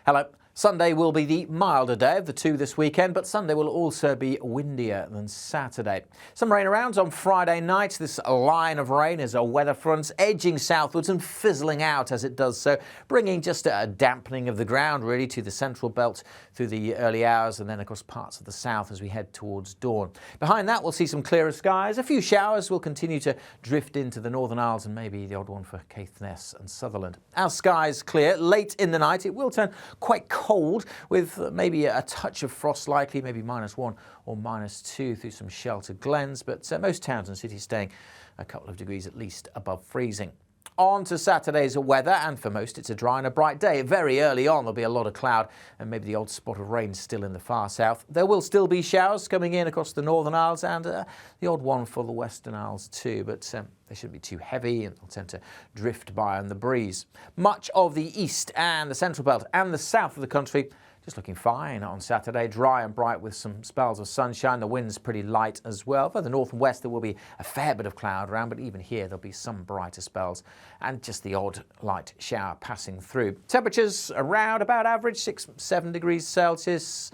Hello. Sunday will be the milder day of the two this weekend, but Sunday will also be windier than Saturday. Some rain around on Friday night. This line of rain is a weather front edging southwards and fizzling out as it does so, bringing just a dampening of the ground really to the central belt through the early hours and then across parts of the south as we head towards dawn. Behind that we'll see some clearer skies. A few showers will continue to drift into the Northern Isles and maybe the odd one for Caithness and Sutherland. Our skies clear. Late in the night it will turn quite cold with maybe a touch of frost likely, maybe -1 or -2 through some sheltered glens, but most towns and cities staying a couple of degrees at least above freezing. On to Saturday's weather, and for most it's a dry and a bright day. Very early on there'll be a lot of cloud and maybe the odd spot of rain still in the far south. There will still be showers coming in across the Northern Isles and the odd one for the Western Isles too, but they shouldn't be too heavy and they'll tend to drift by on the breeze. Much of the east and the central belt and the south of the country just looking fine on Saturday, dry and bright with some spells of sunshine. The wind's pretty light as well. For the north and west there will be a fair bit of cloud around, but even here there'll be some brighter spells and just the odd light shower passing through. Temperatures around about average, 6-7 degrees Celsius,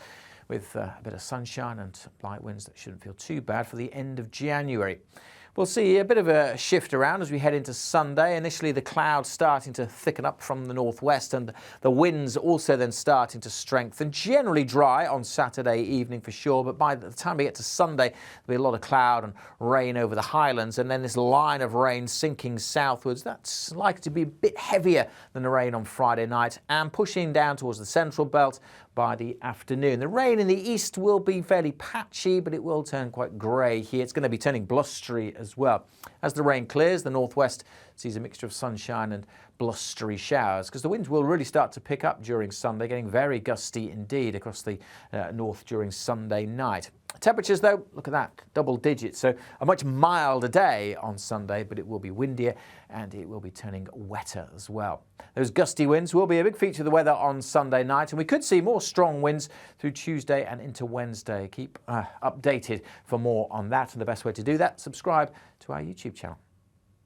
with a bit of sunshine and light winds that shouldn't feel too bad for the end of January. We'll see a bit of a shift around as we head into Sunday. Initially the clouds starting to thicken up from the northwest and the winds also then starting to strengthen. Generally dry on Saturday evening for sure, but by the time we get to Sunday there'll be a lot of cloud and rain over the highlands, and then this line of rain sinking southwards. That's likely to be a bit heavier than the rain on Friday night and pushing down towards the central belt by the afternoon. The rain in the east will be fairly patchy, but it will turn quite grey here. It's going to be turning blustery as well. As the rain clears, the northwest sees a mixture of sunshine and blustery showers because the winds will really start to pick up during Sunday, getting very gusty indeed across the north during Sunday night. Temperatures though, look at that, double digits, so a much milder day on Sunday, but it will be windier and it will be turning wetter as well. Those gusty winds will be a big feature of the weather on Sunday night, and we could see more strong winds through Tuesday and into Wednesday. Keep updated for more on that, and the best way to do that, subscribe to our YouTube channel.